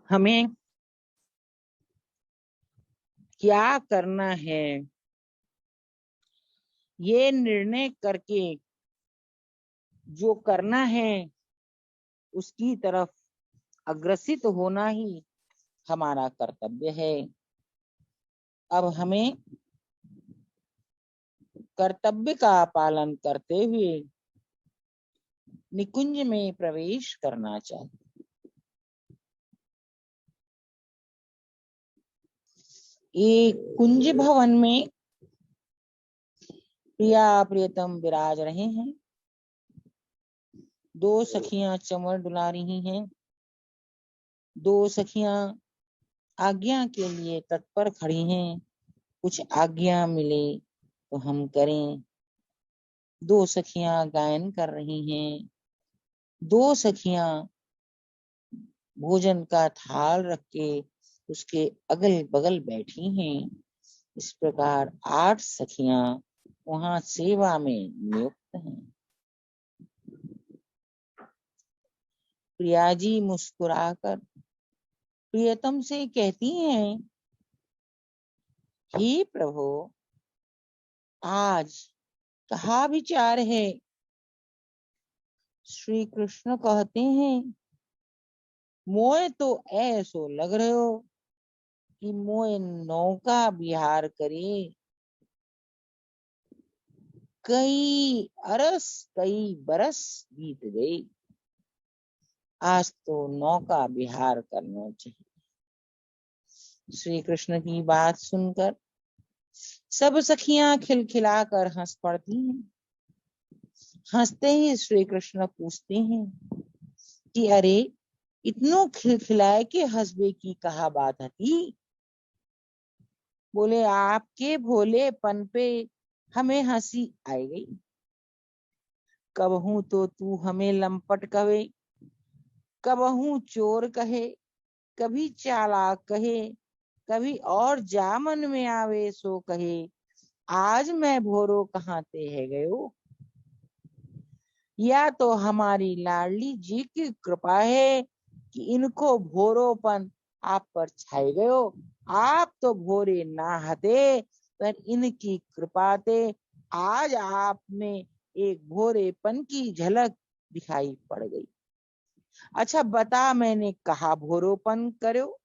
हमें क्या करना है ये निर्णय करके जो करना है उसकी तरफ अग्रसित होना ही हमारा कर्तव्य है। अब हमें कर्तव्य का पालन करते हुए निकुंज में प्रवेश करना चाहिए। एक कुंज भवन में प्रिया प्रियतम विराज रहे हैं। दो सखियां चंवर डुला रही हैं। दो सखियां आज्ञा के लिए तत्पर खड़ी हैं। कुछ आज्ञा मिले तो हम करें। दो सखियां गायन कर रही हैं। दो सखियां भोजन का थाल रख के उसके अगल बगल बैठी हैं। इस प्रकार 8 सखियां वहां सेवा में नियुक्त हैं। प्रिया जी मुस्कुराकर प्रियतम से कहती हैं, हे प्रभु, आज कहा विचार है? श्री कृष्ण कहते हैं, मोए तो ऐसो लग रहे हो कि मोए नौका विहार करे। कई बरस बीत गए। आज तो नौका विहार करना चाहिए। श्री कृष्ण की बात सुनकर सब सखियां खिलखिलाकर हंस पड़ती हैं। हंसते ही श्री कृष्ण पूछते हैं कि अरे, इतनो खिलखिलाए के हंसबे की कहा बात हती? बोले, आपके भोलेपन पे हमें हंसी आई गई। कबहू तो तू हमें लंपट कहे, कबहू चोर कहे, कभी चालाक कहे, कभी और जा मन में आवे सो कहे। आज मैं भोरो कहाँ ते है गयो। या तो हमारी लाडली जी की कृपा है कि इनको भोरोपन आप पर छाई गयो। आप तो भोरे ना हते, पर इनकी कृपा ते आज आप में एक भोरेपन की झलक दिखाई पड़ गई। अच्छा बता, मैंने कहा भोरोपन करो?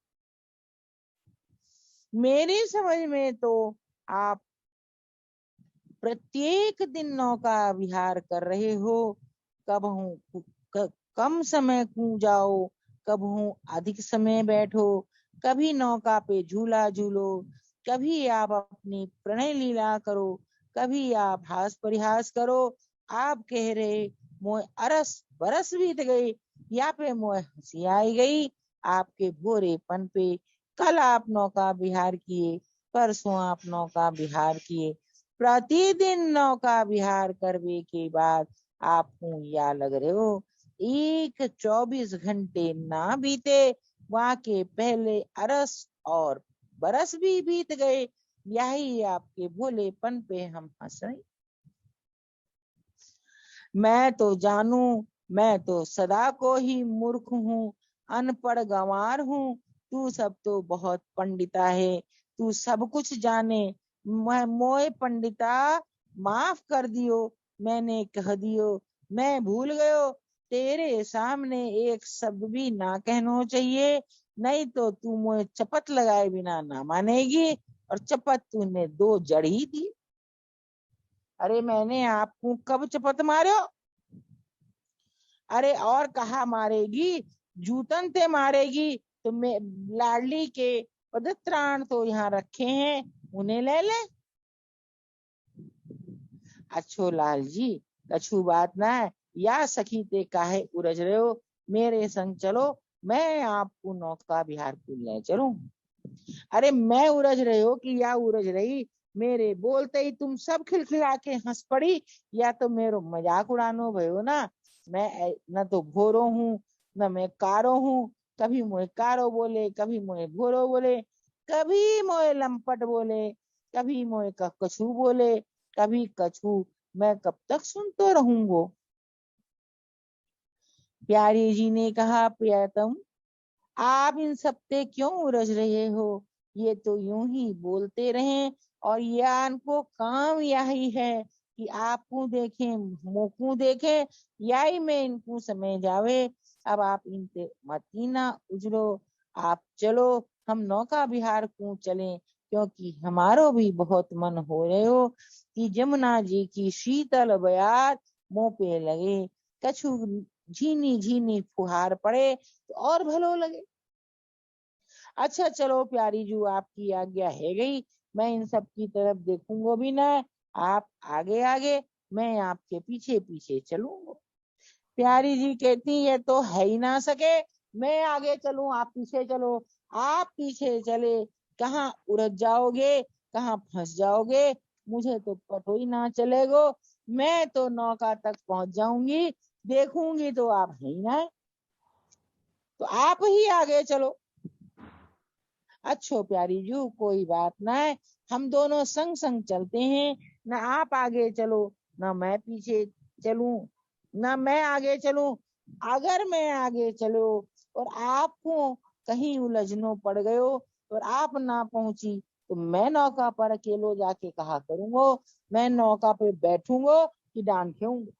मेरी समझ में तो आप प्रत्येक दिन नौका विहार कर रहे हो। कबहू कम समय कू जाओ, कबहू अधिक समय बैठो, कभी नौका पे झूला झूलो, कभी आप अपनी प्रणय लीला करो, कभी आप हास परिहास करो। आप कह रहे मोए अरस बरस बीत गए, या पे मोए हंसी आई गई आपके भोरेपन पे। कल आप नौका विहार किए, परसों आप नौका विहार किए। प्रतिदिन नौका विहार करने के बाद आपको या लग रहे हो एक 24 घंटे ना बीते, वहां के पहले अरस और बरस भी बीत गए। यही आपके भोलेपन पे हम हंस रहे। मैं तो जानू, मैं तो सदा को ही मूर्ख हूँ, अनपढ़ गंवार हूँ। तू सब तो बहुत पंडिता है, तू सब कुछ जाने। मैं मोए पंडिता माफ कर दियो, मैंने कह दियो, मैं भूल गयो। तेरे सामने एक शब्द भी ना कहना चाहिए, नहीं तो तू मोए चपत लगाए बिना ना मानेगी। और चपत तूने 2 जड़ ही दी। अरे मैंने आपको कब चपत मारो? अरे और कहा मारेगी? जूतन ते मारेगी तो मैं लाडली के पदत्राण तो यहाँ रखे हैं, उन्हें ले ले। अच्छो लाल जी, कछु बात ना है। या सखी ते काहे उरझ रहे हो, मेरे संग चलो, मैं आपको नौका विहार को ले चलूं। अरे मैं उरझ रहे हो कि या उरझ रही? मेरे बोलते ही तुम सब खिलखिला के हंस पड़ी, या तो मेरो मजाक उड़ानो भयो ना। मैं न तो भोरो हूँ, न मैं कारो हूँ। कभी मोए कारो बोले, कभी मोए भोरो बोले, कभी मोए लंपट बोले, कभी मोए कछू बोले, कभी कछू। मैं कब तक सुनते रहूंगो? प्यारी जी ने कहा, प्रियतम आप इन सब पे क्यों उलझ रहे हो? ये तो यूं ही बोलते रहें और यान को काम यही है कि आपको देखें मोकू देखे यही में इनको समय जावे। अब आप इनते मती ना उजरो, आप चलो हम नौका विहार को चलें, क्योंकि हमारो भी बहुत मन हो रहे हो कि जमुना जी की शीतल बयार मुंह पे लगे, कछु झीनी झीनी फुहार पड़े तो और भलो लगे। अच्छा चलो प्यारी जू, आपकी आज्ञा है गई, मैं इन सब की तरफ देखूंगा भी ना, आप आगे आगे मैं आपके पीछे पीछे चलूंगा। प्यारी जी कहती ये तो है ही ना सके, मैं आगे चलूं आप पीछे चलो। आप पीछे चले कहाँ उलझ जाओगे, कहाँ फंस जाओगे, मुझे तो पता ही ना चलेगो। मैं तो नौका तक पहुंच जाऊंगी, देखूंगी तो आप है ही ना, तो आप ही आगे चलो। अच्छो प्यारी जू कोई बात ना है, हम दोनों संग संग चलते हैं, ना आप आगे चलो ना मैं पीछे चलूं, ना मैं आगे चलूं। अगर मैं आगे चलो और आपको कहीं उलझनो पड़ गयो और आप ना पहुंची तो मैं नौका पर अकेलो जाके कहा करूंगा, मैं नौका पे बैठूंगा कि डांड खेऊंगा।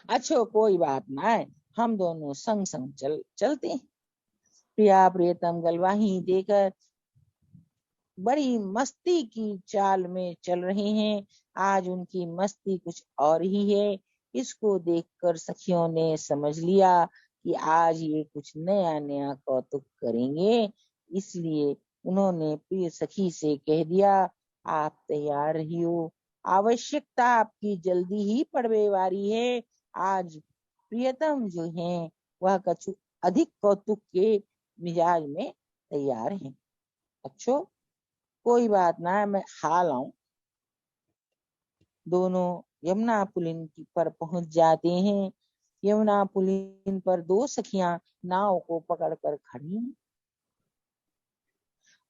अच्छो कोई बात ना है, हम दोनों संग संग चलते हैं। प्रिया प्रियतम गलवाही देकर बड़ी मस्ती की चाल में चल रहे हैं। आज उनकी मस्ती कुछ और ही है। इसको देखकर सखियों ने समझ लिया कि आज ये कुछ नया नया कौतुक करेंगे, इसलिए उन्होंने प्रिय सखी से कह दिया, आप तैयार रहियो, आवश्यकता आपकी जल्दी ही पड़ने वाली है। आज प्रियतम जो हैं वह कुछ अधिक कौतुक के मिजाज में तैयार हैं। अच्छो कोई बात ना है, मैं हाल आऊं। दोनों यमुना पुलिन पर पहुंच जाते हैं। यमुना पुलिन पर दो सखियां नाव को पकड़कर खड़ी हैं।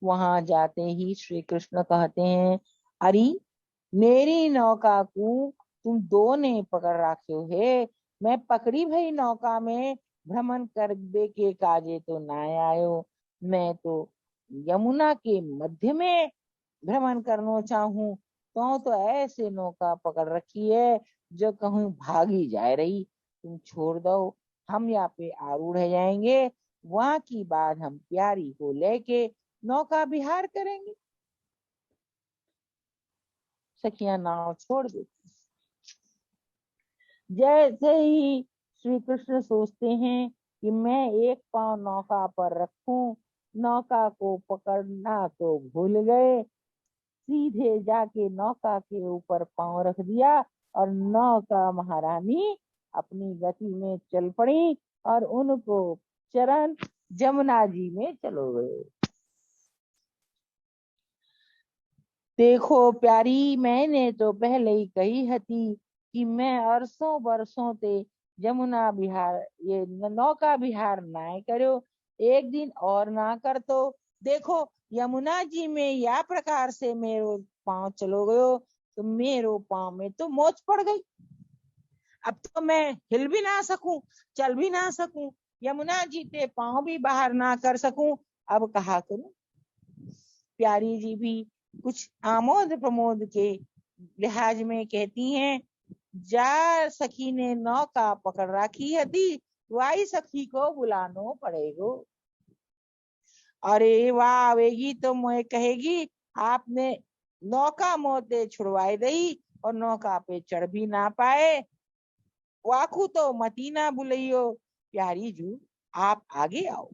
वहां जाते ही श्री कृष्ण कहते हैं, अरे मेरी नौका को तुम दो ने पकड़ राख्यो है, मैं पकड़ी भई नौका में भ्रमण करबे के काजे तो ना आयो, मैं तो यमुना के मध्य में भ्रमण करना चाहूं, तो ऐसे नौका पकड़ रखी है जो कहीं भागी जा रही। तुम छोड़ दो, हम यहाँ पे आरूढ़ हो जाएंगे, वहां की बात हम प्यारी को लेके नौका विहार करेंगे। सखियां नाव छोड़ देती। जैसे ही श्री कृष्ण सोचते हैं कि मैं एक पांव नौका पर रखूं, नौका को पकड़ना तो भूल गए, सीधे जाके नौका के ऊपर पांव रख दिया और नौका महारानी अपनी गति में चल पड़ी और उनको चरण जमुना जी में चलो गए। देखो प्यारी, मैंने तो पहले ही कही हती कि मैं अरसों बरसों ते जमुना विहार ये नौका विहार ना करो, एक दिन और ना कर तो देखो यमुना जी में या प्रकार से मेरो पांव चलो गयो तो मेरो पांव में तो मोच पड़ गई। अब तो मैं हिल भी ना सकूं, चल भी ना सकूं, यमुना जी ते पांव भी बाहर ना कर सकूं, अब कहा करूं। प्यारी जी भी कुछ आमोद प्रमोद के लिहाज में कहती हैं, जा सखी ने नौका पकड़ रखी है थी, वाई सखी को बुलानो पड़ेगो। अरे वाह आवेगी तो मुझे कहेगी आपने नौका मोते छुड़वाई दई और नौका पे चढ़ भी ना पाए, वाकू तो मती ना बुलइयो। प्यारी जू आप आगे आओ,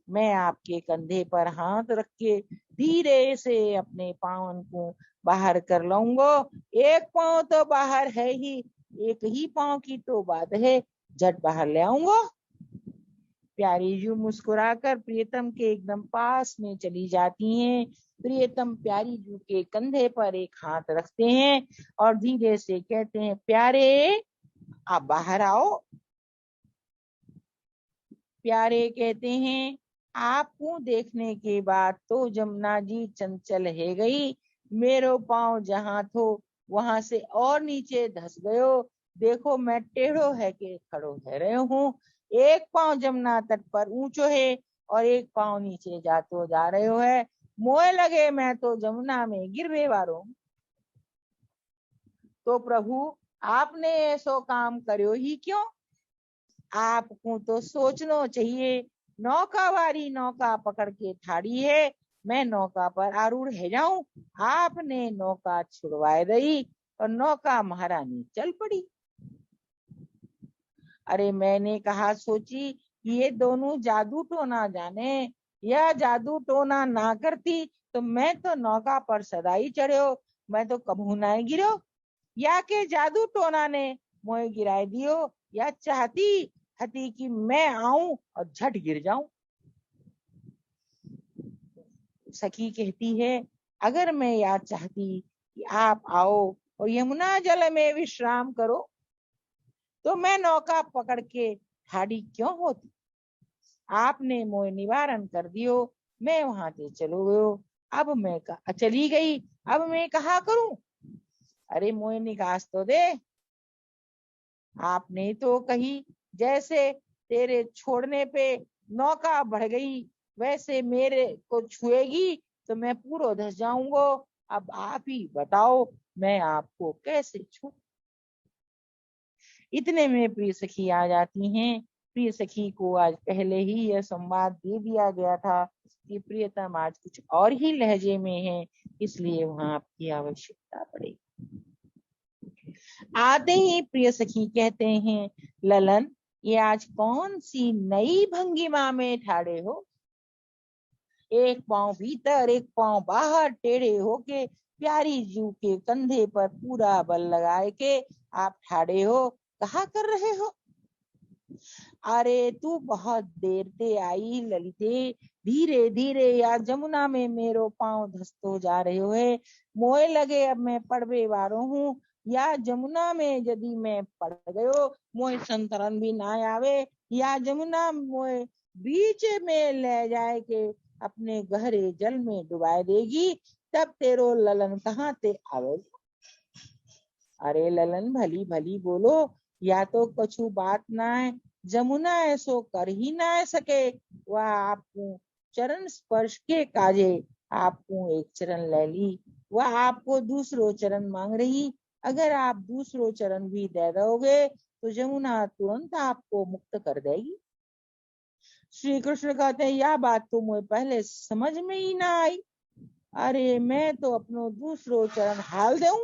मैं आपके कंधे पर हाथ रख के धीरे से अपने पावन को बाहर कर लाऊंगा। एक पांव तो बाहर है ही, एक ही पांव की तो बात है, झट बाहर ले आऊंगा। प्यारी जू मुस्कुराकर प्रियतम के एकदम पास में चली जाती हैं। प्रियतम प्यारी जू के कंधे पर एक हाथ रखते हैं और धीरे से कहते हैं, प्यारे आप बाहर आओ। प्यारे कहते हैं, आपको देखने के बाद तो जमुना जी चंचल है गई, मेरो पांव जहां थो वहां से और नीचे धस गयो, देखो मैं टेढ़ो है के खड़ो है रहे हूँ, एक पांव जमुना तट पर ऊंचो है और एक पांव नीचे जातो जा रहे है। मोए लगे मैं तो जमुना में गिरवे वारो। तो प्रभु आपने ऐसो काम करो ही क्यों? आपको तो सोचना चाहिए। नौका वारी नौका पकड़ के ठाड़ी है, मैं नौका पर आरूढ़ है जाऊं। आपने नौका छुड़वाए दई और नौका महारानी चल पड़ी। अरे मैंने कहा सोची ये दोनों जादू टोना जाने, या जादू टोना ना करती तो मैं तो नौका पर सदाई चढ़ो, मैं तो कभू ना गिरो। या के जादू टोना ने मोए गिराए दियो, या चाहती हती कि मैं आऊं और झट गिर जाऊं। सखी कहती है अगर मैं या चाहती कि आप आओ और यमुना जल में विश्राम करो तो मैं नौका पकड़ के ठाड़ी क्यों होती। आपने मोए निवारण कर दियो, मैं वहां से चलो गयो। अब मैं चली गई, अब मैं कहा करूं। अरे मोए निकास तो दे। आपने तो कही जैसे तेरे छोड़ने पे नौका बढ़ गई वैसे मेरे को छुएगी तो मैं पूरा धस जाऊंगा। अब आप ही बताओ मैं आपको कैसे छू। इतने में प्रिय सखी आ जाती हैं। प्रिय सखी को आज पहले ही यह संवाद दे दिया गया था कि प्रियतम आज कुछ और ही लहजे में है, इसलिए वहां आपकी आवश्यकता पड़ेगी। आते ही प्रिय सखी कहते हैं ललन ये आज कौन सी नई भंगिमा में ठाड़े हो। एक पांव भीतर एक पांव बाहर टेढ़े होके प्यारी जीव के कंधे पर पूरा बल लगाए के आप ठाड़े हो, कहा कर रहे हो। अरे तू बहुत देर से आई ललिते, धीरे धीरे या जमुना में मेरो पांव धसतो जा रहे हो है। मोए लगे अब मैं पड़वे वारो हूँ, या जमुना में यदि मैं पड़ गयो मोए संतरण भी ना आवे, या जमुना मोए बीच में ले जाए के अपने गहरे जल में डुबाए देगी, तब तेरो ललन कहाँ ते आवे। अरे ललन भली भली बोलो, या तो कछु बात ना है, जमुना ऐसो कर ही ना सके। वह आपको चरण स्पर्श के काजे आपको एक चरण ले ली, वह आपको दूसरो चरण मांग रही। अगर आप दूसरो चरण भी दे दोगे तो जमुना तुरंत आपको मुक्त कर देगी। श्री कृष्ण कहते हैं यह बात तो मुझे पहले समझ में ही ना आई। अरे मैं तो अपनो दूसरो चरण हाल दूं।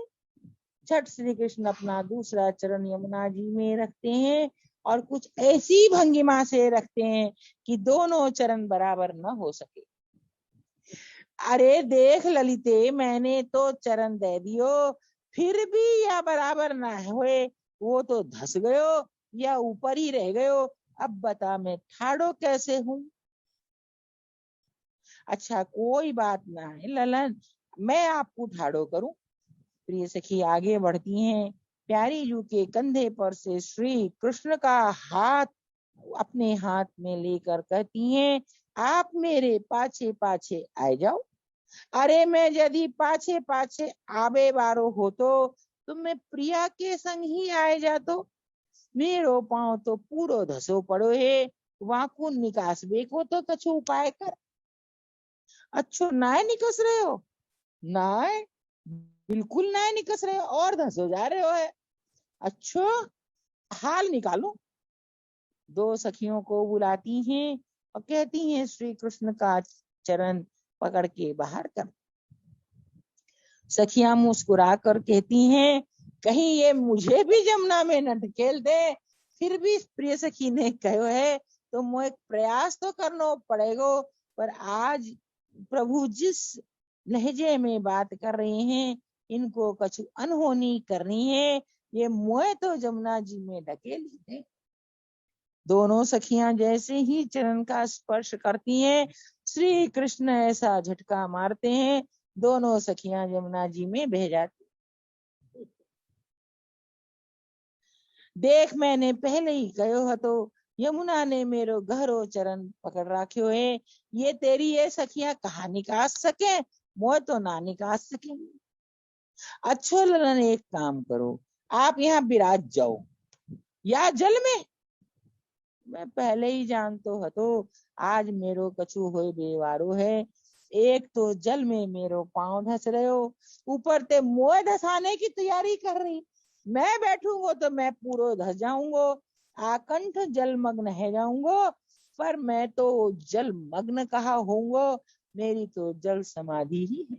छठ श्री कृष्ण अपना दूसरा चरण यमुना जी में रखते हैं और कुछ ऐसी भंगिमा से रखते हैं कि दोनों चरण बराबर न हो सके। अरे देख ललिते मैंने तो चरण दे दियो फिर भी या बराबर ना हुए, वो तो धस गयो या ऊपर ही रह गयो। अब बता मैं ठाड़ो कैसे हूं। अच्छा कोई बात ना है ललन, मैं आपको ठाड़ो करूं। प्रिय सखी आगे बढ़ती हैं। प्यारी जू के कंधे पर से श्री कृष्ण का हाथ अपने हाथ में लेकर कहती हैं आप मेरे पाछे पाछे आए जाओ। अरे मैं यदि पाछे पाछे आबे बारो हो तो मैं प्रिया के संग ही आए जातो। मेरो पाँव तो पूरो धसो पड़ो है, वाकू निकास बेको तो कछु उपाय कर। अच्छो नाय निकस रहे हो। नाय बिल्कुल नाय निकस रहे हो और धसो जा रहे हो है। अच्छो हाल निकालो। दो सखियों को बुलाती हैं और कहती हैं श्री कृष्ण का चरण पकड़ के बाहर कर। सखियां मुस्कुरा कर कहती हैं कहीं ये मुझे भी जमुना में न ढकेल दे। फिर भी प्रिय सखी ने कहो है तो मुझे प्रयास तो करना पड़ेगा, पर आज प्रभु जिस लहजे में बात कर रहे हैं इनको कछु अनहोनी करनी है, ये मुझे तो जमुना जी में ढकेल ही दे। दोनों सखियां जैसे ही चरण का स्पर्श करती हैं श्री कृष्ण ऐसा झटका मारते हैं दोनों सखियां यमुना जी में बह जाती। देख मैंने पहले ही कहो है तो यमुना ने मेरो गहरो चरण पकड़ राख्यो है। ये तेरी ये सखियां कहा निकास सके, मोह तो ना निकास सकेंगी। अच्छो ललन एक काम करो, आप यहाँ विराज जाओ या जल में। मैं पहले ही जानतो हतो, आज मेरो कछु होय बेवारो है। एक तो जल में मेरो पांव धस रहे हो, ऊपर ते मोए धसाने की तैयारी कर रही। मैं बैठूंगो तो मैं पूरो धस जाऊंगो, आकंठ जल मग्न है जाऊंगो। पर मैं तो जल मग्न कहा होऊंगो, मेरी तो जल समाधि ही है।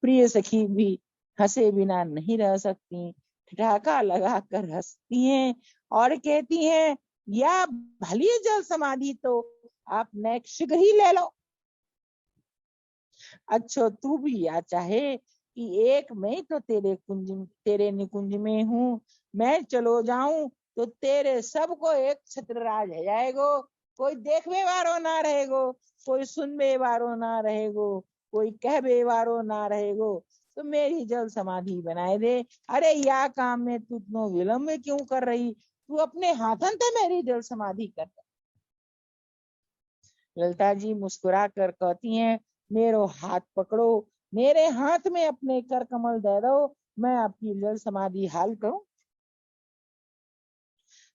प्रिय सखी भी हंसे बिना नहीं रह सकती, ठिठाका लगा कर हंसती हैं और कहती हैं, या भली जल समाधि तो आपने शीघ्र ही ले लो। अच्छो तू भी या चाहे कि एक मैं तो तेरे निकुंज में हूँ, मैं चलो जाऊं तो तेरे सबको एक छत्र राज है जाएगो। कोई देखवे वारो ना रहेगो, कोई सुनवे वारो ना रहेगो, कोई कहवे वारो ना रहेगो। तो मेरी जल समाधि बनाए दे। अरे या काम में तू इतनो विलम्ब क्यों कर रही, तू अपने हाथन से मेरी जल समाधि कर। ललिता जी मुस्कुरा कर कहती हैं, मेरो हाथ पकड़ो, मेरे हाथ में अपने कर कमल दे दो, मैं आपकी जल समाधि हाल करूं।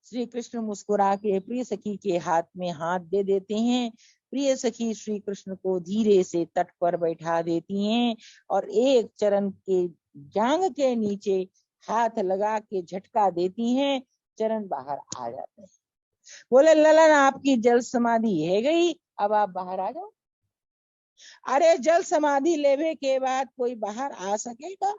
श्री कृष्ण मुस्कुरा के प्रिय सखी के हाथ में हाथ दे देते हैं। प्रिय सखी श्री कृष्ण को धीरे से तट पर बैठा देती हैं और एक चरण के जांग के नीचे हाथ लगा के झटका देती हैं, चरण बाहर आ जाते हैं। बोले ललन आपकी जल समाधि है गई, अब आप बाहर आ जाओ। अरे जल समाधि लेवे के बाद कोई बाहर आ सकेगा?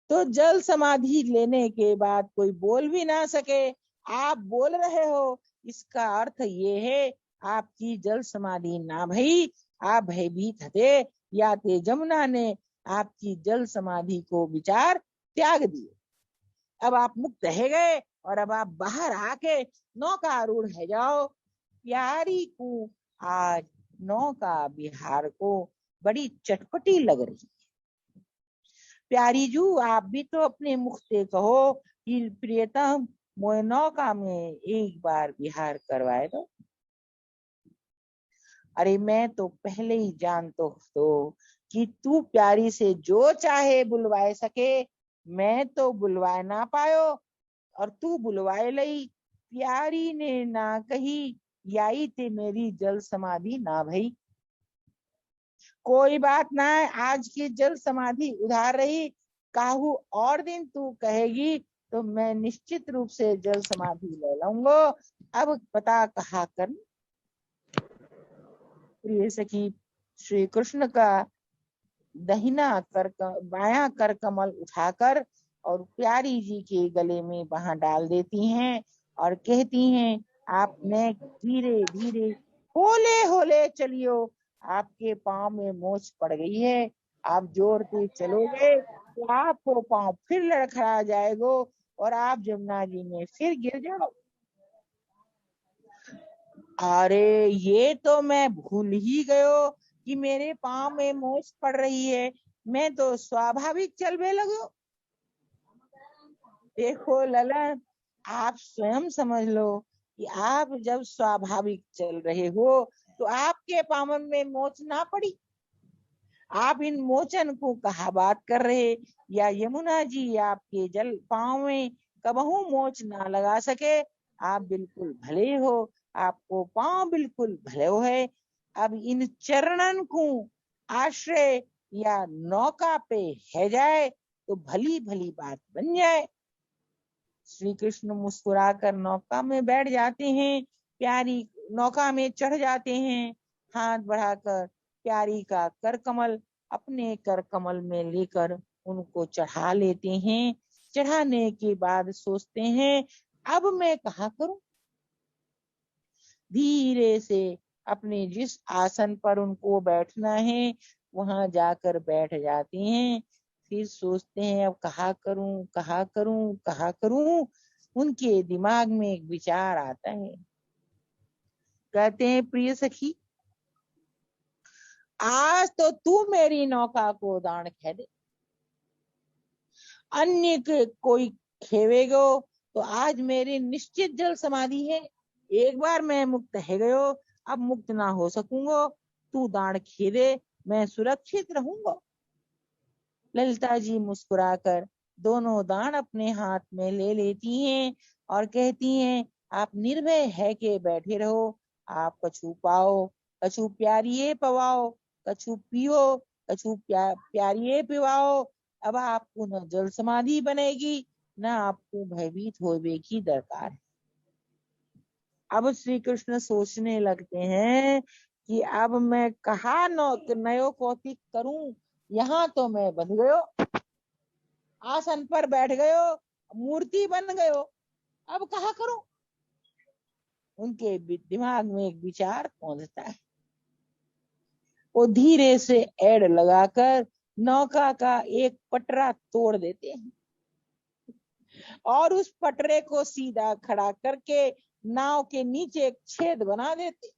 तो जल समाधि लेने के बाद कोई बोल भी ना सके, आप बोल रहे हो, इसका अर्थ ये है आपकी जल समाधि ना भई, आप भयभीत थे या ते जमुना ने आपकी जल समाधि को विचार त्याग दिए। अब आप मुक्त है गए और अब आप बाहर आके नौका आरूढ़ है जाओ। प्यारी को आज नौका बिहार को बड़ी चटपटी लग रही। प्यारी जू आप भी तो अपने मुख से कहो कि प्रियतम मोए नौका में एक बार बिहार करवाए दो। अरे मैं तो पहले ही जान तो कि तू प्यारी से जो चाहे बुलवाए सके, मैं तो बुलवाए ना पायो और तू बुलवाए लई। प्यारी ने ना कही, याई ते मेरी जल समाधि ना भई। कोई बात ना है, आज की जल समाधि उधार रही, काहू और दिन तू कहेगी तो मैं निश्चित रूप से जल समाधि ले लूंगा। अब पता कहा कर। प्रिय सखी श्री कृष्ण का दहिना कर बाया कर कमल उठाकर और प्यारी जी के गले में वहां डाल देती हैं और कहती हैं, आपने धीरे धीरे होले होले चलियो, आपके पांव में मोच पड़ गई है, आप जोर से चलोगे तो आपको पांव फिर लड़खड़ा जाएगो और आप जमुना जी में फिर गिर जाओ। अरे ये तो मैं भूल ही गयो कि मेरे पांव में मोच पड़ रही है, मैं तो स्वाभाविक चलने लगो। देखो ललन, आप स्वयं समझ लो कि आप जब स्वाभाविक चल रहे हो तो आपके पावन में मोच ना पड़ी। आप इन मोचन को कहा बात कर रहे, या यमुना जी आपके जल पांव में कबहू मोच ना लगा सके। आप बिल्कुल भले हो, आपको पांव बिल्कुल भले हो है। अब इन चरणन को आश्रय या नौका पे है जाए तो भली भली बात बन जाए। श्री कृष्ण मुस्कुराकर नौका में बैठ जाते हैं, प्यारी नौका में चढ़ जाते हैं, हाथ बढ़ाकर प्यारी का कर कमल अपने कर कमल में लेकर उनको चढ़ा लेते हैं। चढ़ाने के बाद सोचते हैं, अब मैं कहा करूं। धीरे से अपने जिस आसन पर उनको बैठना है वहां जाकर बैठ जाते हैं। फिर सोचते हैं, अब कहा करूं कहा करूं कहा करूं। उनके दिमाग में एक विचार आता है। कहते हैं, प्रिय सखी आज तो तू मेरी नौका को दान खे दे, अन्य के कोई खेवेगो तो आज मेरी निश्चित जल समाधि है। एक बार मैं मुक्त है गयो, अब मुक्त ना हो सकूंगो। तू दान खेदे, मैं सुरक्षित रहूंगा। ललिता जी मुस्कुराकर दोनों दान अपने हाथ में ले लेती हैं और कहती हैं आप निर्भय है के बैठे रहो, आप कछु पाओ, कछु प्यारिये पवाओ, कछु पियो, कछु प्यारिये पिवाओ। अब आपको न जल समाधि बनेगी, न आपको भयभीत होने की दरकार है। अब श्री कृष्ण सोचने लगते हैं कि अब मैं कहा नयो कौतिक करूं, यहाँ तो मैं बन गयो, आसन पर बैठ गयो, मूर्ति बन गयो, अब कहा करूं। उनके दिमाग में एक विचार पहुंचता है। वो धीरे से एड़ लगाकर नौका का एक पटरा तोड़ देते हैं और उस पटरे को सीधा खड़ा करके नाव के नीचे एक छेद बना देते।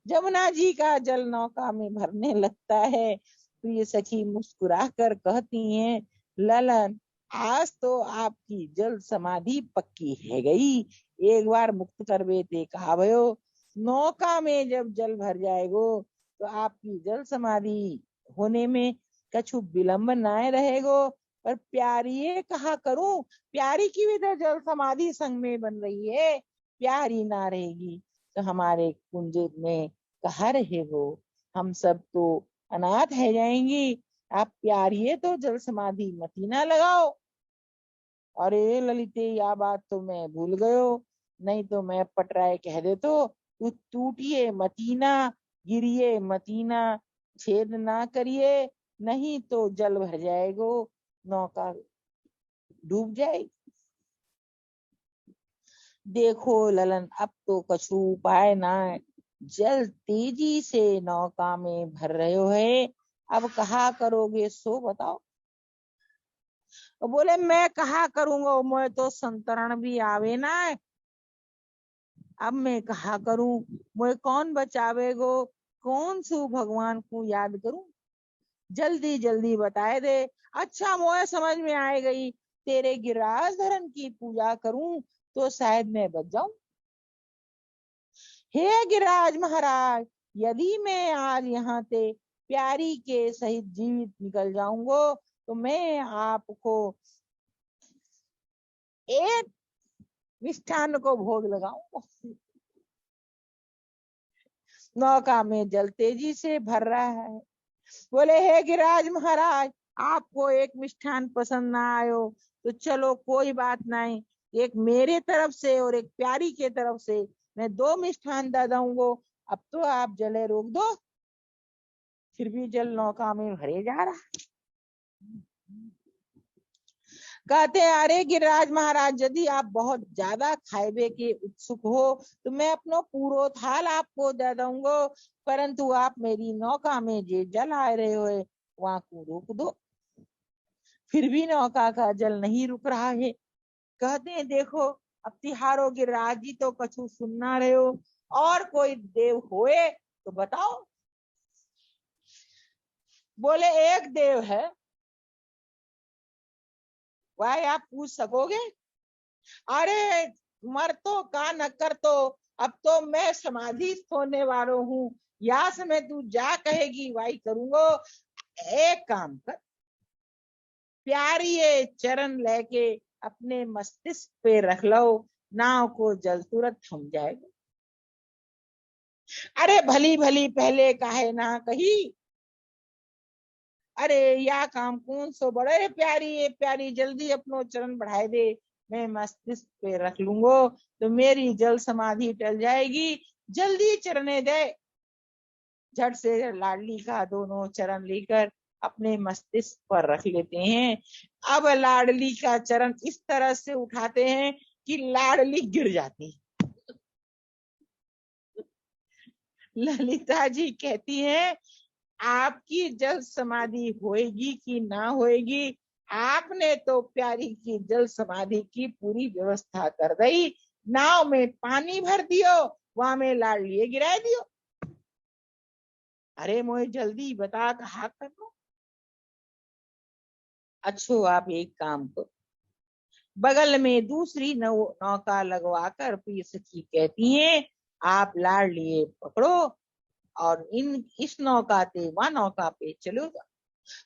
जमुना जी का जल नौका में भरने लगता है। प्रिय सखी मुस्कुरा कर कहती हैं, ललन आज तो आपकी जल समाधि पक्की है गई, एक बार मुक्त कर बेते कहा भयो। नौका में जब जल भर जाएगो तो आपकी जल समाधि होने में कछु विलंब ना रहेगो। पर प्यारी कहा करूं, प्यारी की भी तो जल समाधि संग में बन रही है, प्यारी ना रहेगी तो हमारे कुंज में कहा रहेगो, हम सब तो अनाथ है जाएंगी। आप प्यारी तो जल समाधि मती ना लगाओ। अरे ललिते या बात तो मैं भूल गयो, नहीं तो मैं पटराए कह दे तो तू टूटिए मतीना, गिरिए मतीना, छेद ना करिए, नहीं तो जल भर जाएगो, नौका डूब जाएगी। देखो ललन अब तो कछु उपाय ना है, जल तेजी से नौका में भर रहे हो है, अब कहा करोगे सो बताओ। तो बोले मैं कहा करूंगा, मैं तो संतरण भी आवे ना है, अब मैं कहा करूं, मैं कौन बचावेगो, कौन सु भगवान को याद करूं, जल्दी जल्दी बताए दे। अच्छा मोए समझ में आए गई, तेरे गिरिराज धरन की पूजा करूं तो शायद मैं बच जाऊं। हे गिरिराज महाराज, यदि मैं आज यहाँ से प्यारी के सहित जीवित निकल जाऊंगो तो मैं आपको एक मिष्ठान को भोग लगाऊंगा। नौका में जल तेजी से भर रहा है। बोले हे गिरिराज महाराज, आपको एक मिष्ठान पसंद ना आयो तो चलो कोई बात नहीं, एक मेरे तरफ से और एक प्यारी के तरफ से मैं दो मिष्ठान दे दूंगा। अब तो आप जले रोक दो, फिर भी जल नौका में भरे जा रहा। कहते हैं अरे गिरिराज महाराज, यदि आप बहुत ज्यादा खाएबे के उत्सुक हो तो मैं अपनो पूरो थाल आपको दे दूंगा, परंतु आप मेरी नौका में जे जल आ रहे हो वहां को रोक दो। फिर भी नौका का जल नहीं रुक रहा है। कहते हैं देखो अब तिहारो गिरिराज जी तो कछु सुनना रहे हो, और कोई देव होए तो बताओ। बोले एक देव है, वह आप पूछ सकोगे। अरे मर तो का न कर तो, अब तो मैं समाधि होने वाला हूँ, या समय तू जा कहेगी वही करूंगो। एक काम कर, प्यारी ये चरण लेके अपने मस्तिष्क पे रख लो, नाव को जल तुरंत थम जाएगा। अरे भली भली पहले काहे ना कही, अरे या काम कौन सो बड़े प्यारी, ये प्यारी जल्दी अपनो चरण बढ़ाए दे, मैं मस्तिष्क पे रख लूंगो तो मेरी जल समाधि टल जाएगी, जल्दी चरने दे। झट से लाडली का दोनों चरण लेकर अपने मस्तिष्क पर रख लेते हैं। अब लाडली का चरण इस तरह से उठाते हैं कि लाडली गिर जाती है। ललिता जी कहती हैं आपकी जल समाधि होएगी कि ना होएगी, आपने तो प्यारी की जल समाधि की पूरी व्यवस्था कर दी, नाव में पानी भर दियो, वहां में लाडलिए गिरा दियो। अरे मोए जल्दी बता कहा करो। अच्छो आप एक काम करो, बगल में दूसरी नौका लगवाकर प्रिय सखी कहती हैं आप लाडलिए पकड़ो और इन इस नौका से वह नौका पे चलो।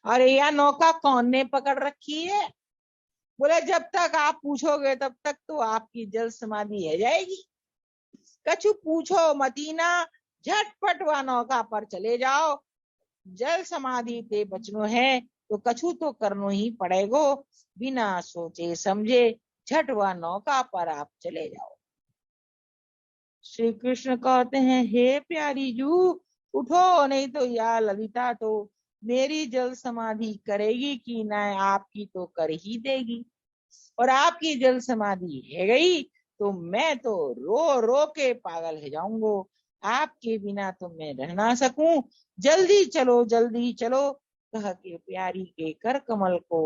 अरे यह नौका कौन ने पकड़ रखी है, बोले जब तक आप पूछोगे तब तक तो आपकी जल समाधि है जाएगी। कछु पूछो मतीना, झटपट व नौका पर चले जाओ। जल समाधि ते बचनो है तो कछु तो करनो ही पड़ेगो। बिना सोचे समझे झट व नौका पर आप चले जाओ। श्री कृष्ण कहते हैं, हे प्यारी जू, उठो, नहीं तो या ललिता तो मेरी जल समाधि करेगी कि न आपकी तो कर ही देगी। और आपकी जल समाधि है गई तो मैं तो रो रो के पागल हो जाऊंगा। आपके बिना तो मैं रह ना सकूं। जल्दी चलो कह के प्यारी के कर कमल को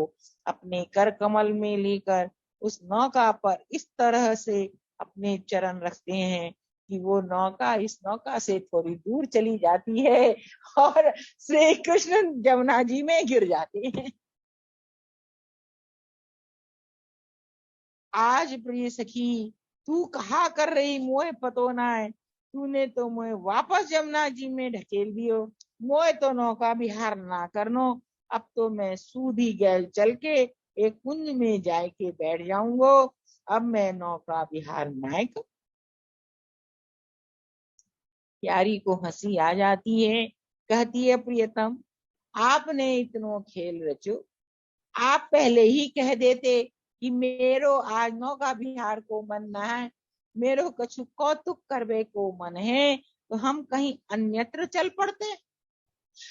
अपने कर कमल में लेकर उस नौका पर इस तरह से अपने चरण रखते हैं कि वो नौका इस नौका से थोड़ी दूर चली जाती है और श्री कृष्ण जमुना जी में गिर जाते हैं। आज प्रिय सखी, तू कहा कर रही मोए पतो ना है। तूने तो मोए वापस यमुना जी में ढकेल दियो। मोए तो नौका विहार ना करनो। अब तो मैं सूधी गैल चल के एक कुंज में जाए के बैठ जाऊंगो। अब मैं नौका विहार ना कर। प्यारी को हंसी आ जाती है। कहती है, प्रियतम, आपने इतनो खेल रचो, आप पहले ही कह देते कि मेरो आज नौका विहार को मन न है, मेरो कछु कौतुक करवे को मन है, तो हम कहीं अन्यत्र चल पड़ते।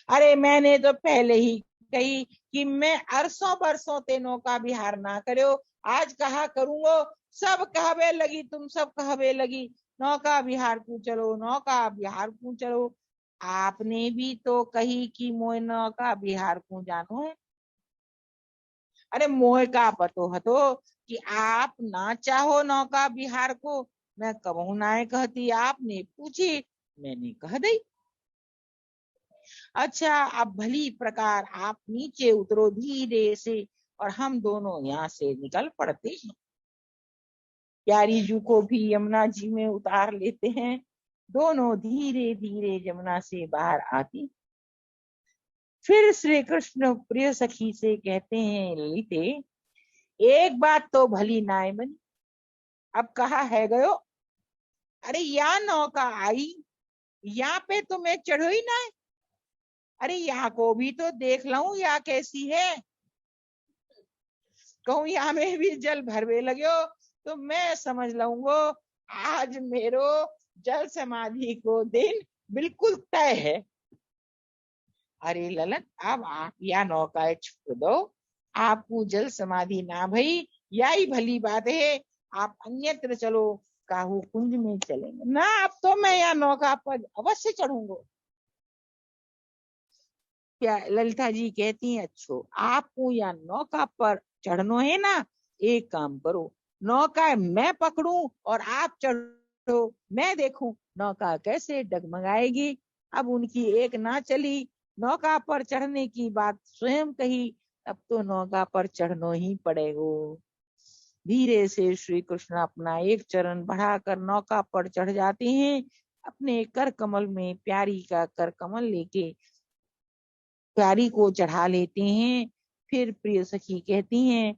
अरे मैंने तो पहले ही कही कि मैं अरसों बरसों ते नौका विहार ना करो, आज कहा करूंगो। सब कहवे लगी, तुम सब कहवे लगी, नौका विहार को चलो, नौका विहार को चलो। आपने भी तो कही कि मोए नौका विहार को जानो है। अरे मोह का पतो हतो कि आप ना चाहो नौका विहार को। मैं कबहू ना कहती, आपने पूछी मैंने कह दी। अच्छा, अब भली प्रकार आप नीचे उतरो धीरे से और हम दोनों यहाँ से निकल पड़ते हैं। प्यारी जू को भी यमुना जी में उतार लेते हैं। दोनों धीरे धीरे यमुना से बाहर आती। फिर श्री कृष्ण प्रिय सखी से कहते हैं, ललिते, एक बात तो भली नाय बनी, अब कहा है गयो। अरे यहाँ नौका आई, यहाँ पे तो मैं चढ़ो ही ना। अरे यहाँ को भी तो देख लूं, यहाँ कैसी है। कहूँ यहाँ में भी जल भरवे लगे तो मैं समझ लूंगो आज मेरो जल समाधि को दिन बिल्कुल तय है। अरे ललन, अब आप या नौका छोड़ दो। आपको जल समाधि ना भई, या ही भली बात है। आप अन्यत्र चलो, काहू कुंज में चलेंगे ना। अब तो मैं यहाँ नौका पर अवश्य चढ़ूंगा। क्या ललिता जी कहती हैं, अच्छो आपको या नौका पर चढ़ना है ना, एक काम करो, नौका मैं पकड़ूं और आप चढ़ो, मैं देखूं नौका कैसे डगमगाएगी। अब उनकी एक ना चली, नौका पर चढ़ने की बात स्वयं कही। अब तो नौका पर चढ़ना ही पड़ेगा। धीरे से श्री कृष्ण अपना एक चरण बढ़ाकर नौका पर चढ़ जाते हैं। अपने कर कमल में प्यारी का कर कमल लेके प्यारी को चढ़ा लेते हैं। फिर प्रिय सखी कहती हैं,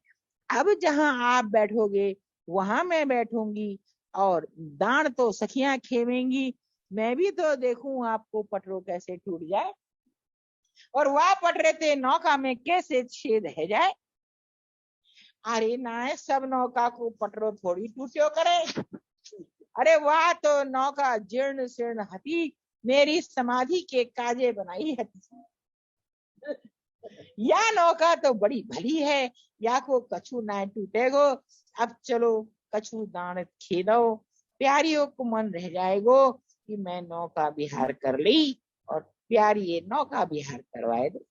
अब जहां आप बैठोगे वहां मैं बैठूंगी और दान तो सखियां खेवेंगी। मैं भी तो देखूं आपको पटरो कैसे टूट जाए और वह पटरे ते नौका में कैसे छेद है जाए। अरे ना, सब नौका को पटरो थोड़ी टूटियो करे। अरे वाह, तो नौका जीर्ण शीर्ण हती, मेरी समाधि के काजे बनाई हती। या नौका तो बड़ी भली है, या को कछु ना टूटेगो। अब चलो कछु दान खेदो, प्यारियों को मन रह जाएगो कि मैं नौका विहार कर ली और प्यारी ये नौका विहार करवाए दो।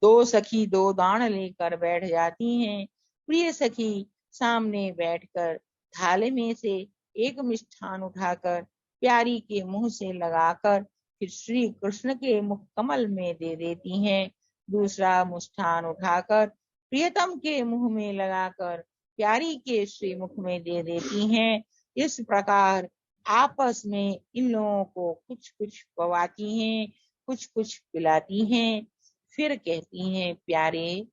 दो सखी दो दान लेकर बैठ जाती हैं। प्रिय सखी सामने बैठकर थाले में से एक मिष्ठान उठाकर प्यारी के मुंह से लगाकर फिर श्री कृष्ण के मुख कमल में दे देती हैं। दूसरा मुष्ठान उठाकर प्रियतम के मुंह में लगाकर प्यारी के श्री मुख में दे देती हैं। इस प्रकार आपस में इन लोगों को कुछ कुछ पवाती हैं, कुछ कुछ पिलाती हैं। फिर कहती हैं, प्यारे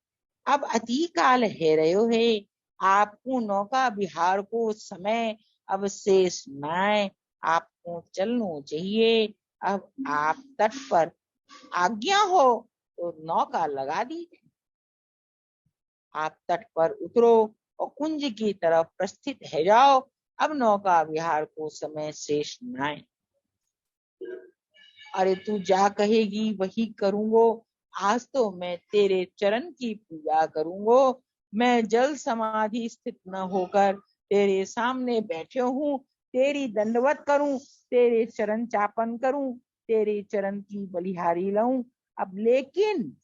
अब अति काल है रहो है, आपको नौका विहार को समय अवशेष नाय, आपको चलना चाहिए। अब आप तट पर आज्ञा हो तो नौका लगा दी। आप तट पर उतरो और कुंज की तरफ प्रस्थित है जाओ। अब नौका विहार को समय शेष नाय। अरे तू जा कहेगी वही करूंगो, आज तो मैं तेरे चरण की पूजा करूंगो। मैं जल समाधि स्थित न होकर तेरे सामने बैठे हूँ, तेरी दंडवत करूं, तेरे चरण चापन करूं, तेरे चरण की बलिहारी लाऊं। अब लेकिन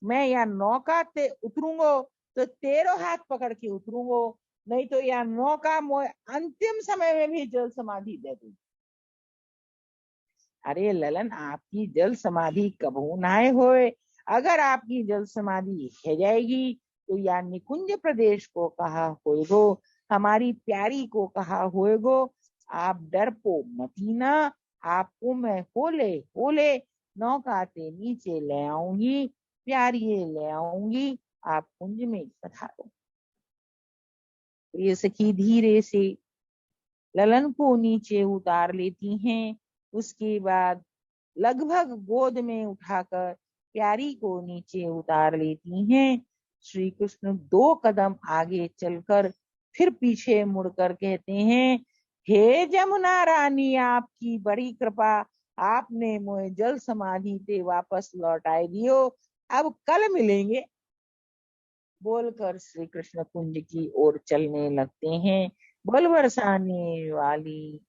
मैं या नौका ते उतरूंगो तो तेरो हाथ पकड़ के उतरूंगो, नहीं तो या नौका मोए अंतिम समय में भी जल समाधि दे दूंगी। अरे ललन, आपकी जल समाधि कबू नाय होए। अगर आपकी जल समाधि है जाएगी तो या निकुंज प्रदेश को कहा होएगो, हमारी प्यारी को कहा होएगो। आप डर पो मतीना, आपको मैं होले होले नौका से नीचे ले आऊंगी, प्यारी ले आऊंगी, आप कुंज में पधारो। ये सखी धीरे से ललन को नीचे उतार लेती हैं। उसके बाद लगभग गोद में उठाकर प्यारी को नीचे उतार लेती हैं। श्री कृष्ण 2 कदम आगे चलकर फिर पीछे मुड़कर कहते हैं, हे जमुना रानी, आपकी बड़ी कृपा, आपने मुझे जल समाधि से वापस लौटाए दियो, अब कल मिलेंगे। बोलकर श्री कृष्ण कुंज की ओर चलने लगते हैं। बल बरसाने वाली